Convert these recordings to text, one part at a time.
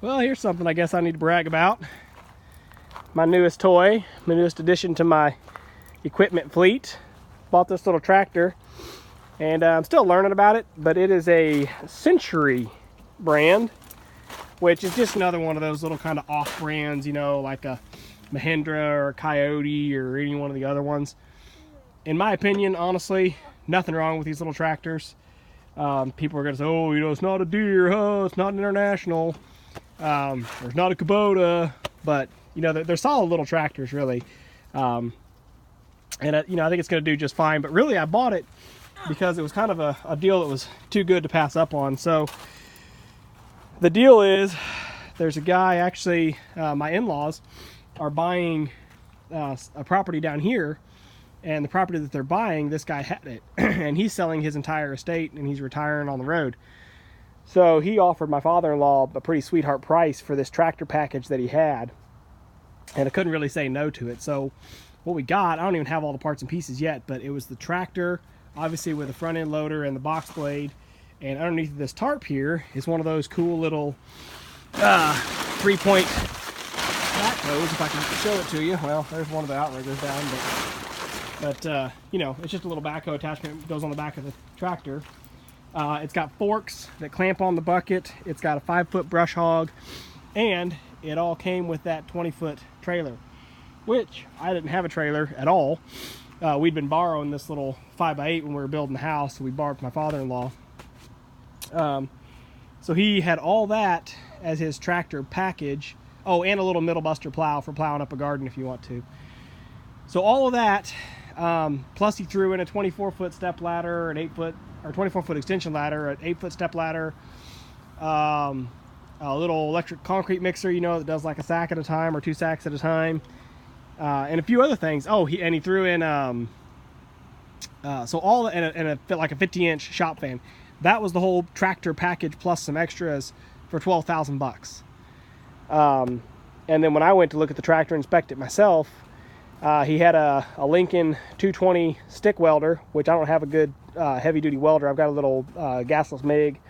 Well, here's something I guess I need to brag about. My newest toy, my newest addition to my equipment fleet. Bought this little tractor, and I'm still learning about it, but it is a Century brand, which is just another one of those little kind of off brands, you know, like a Mahindra or Coyote or any one of the other ones. In my opinion, honestly, nothing wrong with these little tractors. People are going to say, oh, you know, it's not a Deere, oh, it's not an International, there's not a Kubota, but, you know, they're solid little tractors, really. And, you know, I think it's going to do just fine. But really, I bought it because it was kind of a deal that was too good to pass up on. So the deal is, there's a guy, actually, my in-laws are buying a property down here. And the property that they're buying, this guy had it. And he's selling his entire estate, and he's retiring on the road. So he offered my father-in-law a pretty sweetheart price for this tractor package that he had. And I couldn't really say no to it. So what we got, I don't even have all the parts and pieces yet, but it was the tractor, obviously with the front end loader and the box blade. And underneath this tarp here is one of those cool little 3-point backhoes, if I can show it to you. Well, there's one of the outriggers down, but you know, it's just a little backhoe attachment that goes on the back of the tractor. It's got forks that clamp on the bucket. It's got a 5-foot brush hog, and it all came with that 20-foot trailer, which I didn't have a trailer at all. We'd been borrowing this little 5x8 when we were building the house, so we borrowed from my father-in-law. So he had all that as his tractor package. Oh, and a little middle buster plow for plowing up a garden if you want to. So all of that, plus he threw in a 24-foot step ladder, an 8-foot or 24-foot extension ladder, an 8-foot step ladder, a little electric concrete mixer, you know, that does like a sack at a time or 2 sacks at a time, and a few other things. Oh, he threw in so all and a like a 50-inch shop fan. That was the whole tractor package plus some extras for $12,000. And then when I went to look at the tractor and inspect it myself, he had a Lincoln 220 stick welder, which I don't have a good heavy-duty welder. I've got a little gasless MIG,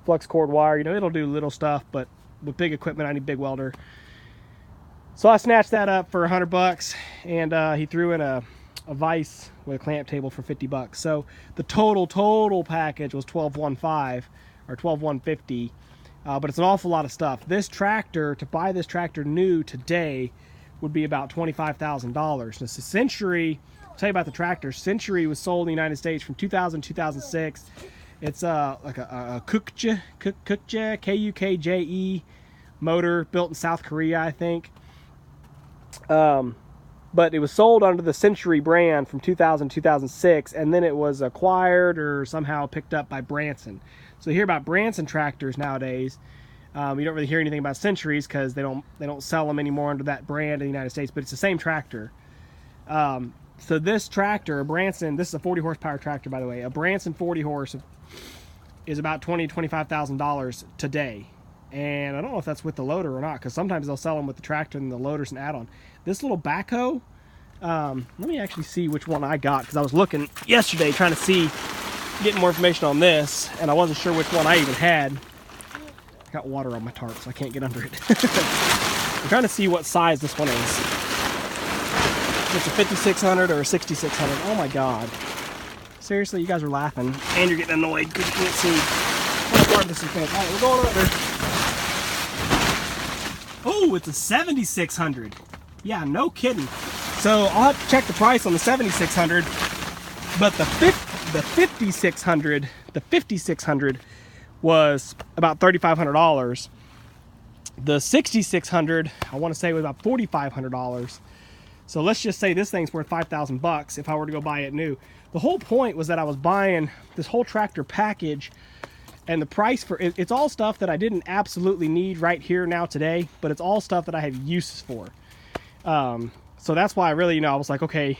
flux cord wire. You know, it'll do little stuff, but with big equipment, I need big welder. So I snatched that up for $100, and he threw in a vise with a clamp table for $50. So the total package was $12,150 or $12,150. But it's an awful lot of stuff. This tractor, to buy this tractor new today, would be about $25,000. Now, Century, I'll tell you about the tractor. Century was sold in the United States from 2000 to 2006. It's like a Kukje, K-U-K-J-E motor, built in South Korea, I think. But it was sold under the Century brand from 2000 to 2006, and then it was acquired or somehow picked up by Branson. So you hear about Branson tractors nowadays. You don't really hear anything about Centuries because they don't sell them anymore under that brand in the United States, but it's the same tractor. So this tractor, a Branson, this is a 40 horsepower tractor, by the way. A Branson 40 horse is about $20,000 to $25,000 today. And I don't know if that's with the loader or not, because sometimes they'll sell them with the tractor and the loader's an add-on. This little backhoe, let me actually see which one I got, because I was looking yesterday trying to getting more information on this, and I wasn't sure which one I even had. I got water on my tarp, so I can't get under it. I'm trying to see what size this one is. If it's a 5600 or a 6600. Oh my god. Seriously, you guys are laughing, and you're getting annoyed because you can't see what part of this is. Alright, we're going under. Oh, it's a 7600. Yeah, no kidding. So I'll have to check the price on the 7600, but the 5600 was about $3,500. The 6600, I want to say, was about $4,500. So let's just say this thing's worth $5,000 if I were to go buy it new. The whole point was that I was buying this whole tractor package, and the price for it, it's all stuff that I didn't absolutely need right here now today, but it's all stuff that I have uses for. So that's why I really, you know, I was like, okay,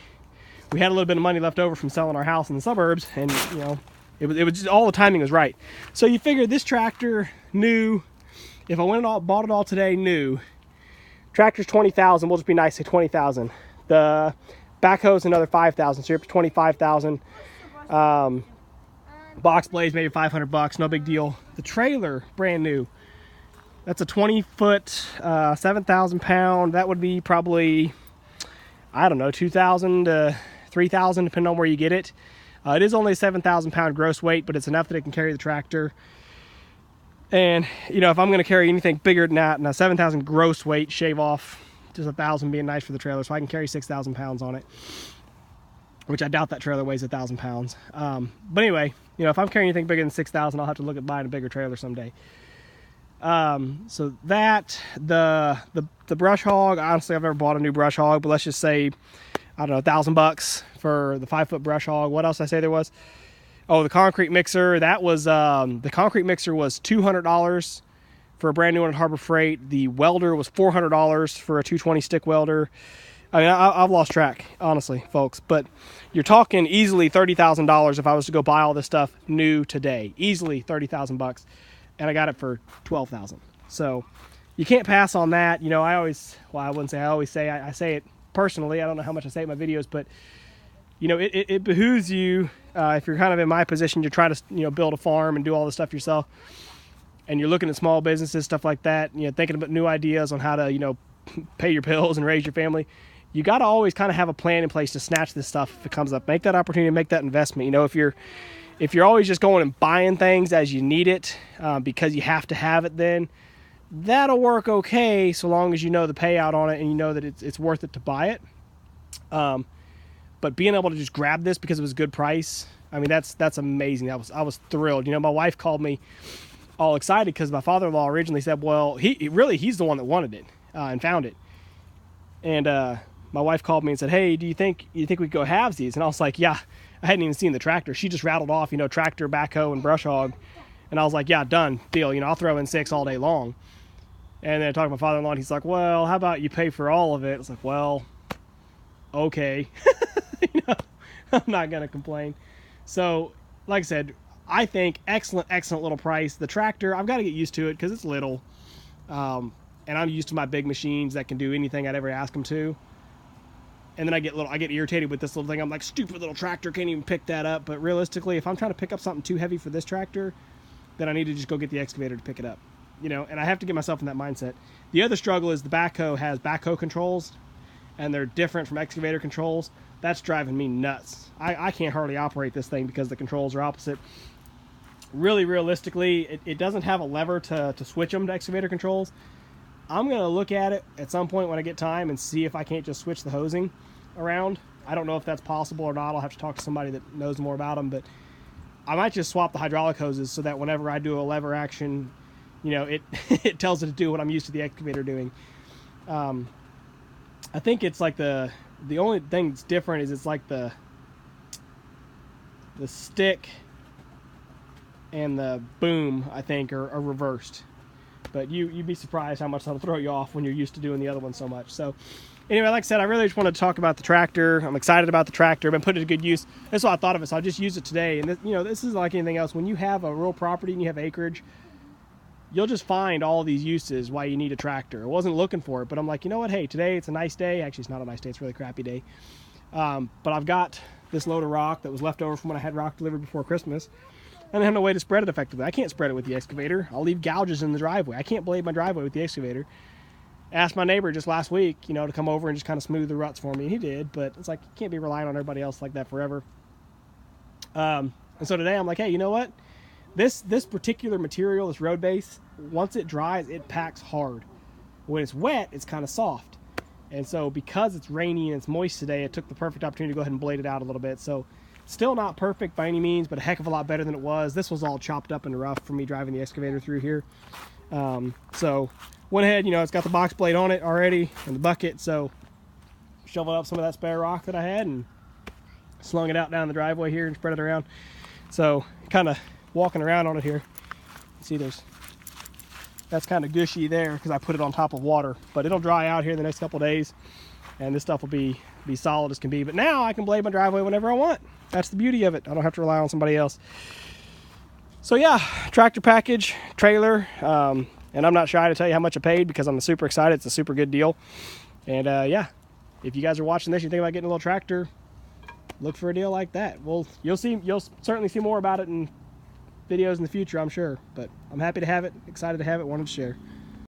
we had a little bit of money left over from selling our house in the suburbs, and you know, it was just, all the timing was right. So you figure this tractor new, if I went and bought it all today new, tractor's $20,000. We'll just be nice, say $20,000. The backhoe's another $5,000, so you're up to $25,000. Box blades maybe $500, no big deal. The trailer, brand new, That's a 20-foot, 7,000 pound. That would be probably, I don't know, 2,000 to 3,000 depending on where you get it. It is only a 7,000 pound gross weight, but it's enough that it can carry the tractor. And you know, if I'm going to carry anything bigger than that, now 7,000 gross weight, shave off just 1,000 being nice for the trailer, so I can carry 6,000 pounds on it, which I doubt that trailer weighs 1,000 pounds. But anyway, you know, if I'm carrying anything bigger than 6,000, I'll have to look at buying a bigger trailer someday. So that, the brush hog, honestly, I've never bought a new brush hog, but let's just say, I don't know, $1,000 for the 5-foot brush hog. What else did I say there was? Oh, the concrete mixer. That was, the concrete mixer was $200 for a brand new one at Harbor Freight. The welder was $400 for a 220 stick welder. I mean, I've lost track, honestly, folks, but you're talking easily $30,000 if I was to go buy all this stuff new today. Easily $30,000, and I got it for $12,000. So you can't pass on that. You know, I always, well, I wouldn't say I always say, I say it personally. I don't know how much I say it in my videos, but you know, it behooves you, if you're kind of in my position, you're trying to, you know, build a farm and do all this stuff yourself, and you're looking at small businesses, stuff like that, you know, thinking about new ideas on how to, you know, pay your bills and raise your family. You got to always kind of have a plan in place to snatch this stuff if it comes up. Make that opportunity, make that investment. You know, if you're always just going and buying things as you need it, because you have to have it, then that'll work okay, so long as you know the payout on it and you know that it's worth it to buy it. But being able to just grab this because it was a good price, I mean, that's amazing. I was thrilled. You know, my wife called me all excited because my father-in-law originally said, well, he's the one that wanted it and found it. And my wife called me and said, hey, do you think we could go halvesies? And I was like, yeah. I hadn't even seen the tractor. She just rattled off, you know, tractor, backhoe, and brush hog. And I was like, yeah, done, deal. You know, I'll throw in 6 all day long. And then I talked to my father-in-law, and he's like, well, how about you pay for all of it? I was like, well, okay. You know, I'm not going to complain. So, like I said, I think excellent little price. The tractor, I've got to get used to it because it's little. And I'm used to my big machines that can do anything I'd ever ask them to. And then I get irritated with this little thing. I'm like, stupid little tractor, can't even pick that up. But realistically, if I'm trying to pick up something too heavy for this tractor, then I need to just go get the excavator to pick it up. You know, and I have to get myself in that mindset. The other struggle is the backhoe has backhoe controls, and they're different from excavator controls. That's driving me nuts. I can't hardly operate this thing because the controls are opposite. Really, realistically, it doesn't have a lever to switch them to excavator controls. I'm going to look at it at some point when I get time and see if I can't just switch the hosing around. I don't know if that's possible or not. I'll have to talk to somebody that knows more about them, but I might just swap the hydraulic hoses so that whenever I do a lever action, you know, it tells it to do what I'm used to the excavator doing. I think it's like the only thing that's different is it's like the stick and the boom, I think, are reversed. But you'd be surprised how much that'll throw you off when you're used to doing the other one so much. So anyway, like I said, I really just wanted to talk about the tractor. I'm excited about the tractor. I've been putting it to good use. That's what I thought of it, so I'll just use it today. And you know, this is like anything else. When you have a rural property and you have acreage, you'll just find all these uses why you need a tractor. I wasn't looking for it, but I'm like, you know what? Hey, today it's a nice day. Actually, it's not a nice day. It's a really crappy day. But I've got this load of rock that was left over from when I had rock delivered before Christmas. And I have no way to spread it effectively. I can't spread it with the excavator. I'll leave gouges in the driveway. I can't blade my driveway with the excavator. Asked my neighbor just last week, you know, to come over and just kind of smooth the ruts for me. And he did, but it's like, you can't be relying on everybody else like that forever. And so today I'm like, hey, you know what? This particular material, this road base, once it dries, it packs hard. When it's wet, it's kind of soft. And so because it's rainy and it's moist today, it took the perfect opportunity to go ahead and blade it out a little bit. So still not perfect by any means, but a heck of a lot better than it was. This was all chopped up and rough for me driving the excavator through here. So went ahead, you know, it's got the box blade on it already and the bucket. So shoveled up some of that spare rock that I had and slung it out down the driveway here and spread it around. So kind of walking around on it here. See, that's kind of gushy there because I put it on top of water, but it'll dry out here in the next couple of days and this stuff will be solid as can be. But now I can blade my driveway whenever I want. That's the beauty of it. I don't have to rely on somebody else. So yeah, tractor package, trailer, and I'm not shy to tell you how much I paid because I'm super excited. It's a super good deal. And yeah, if you guys are watching this, you think about getting a little tractor, look for a deal like that. Well, you'll certainly see more about it in videos in the future, I'm sure. But I'm happy to have it, excited to have it, wanted to share.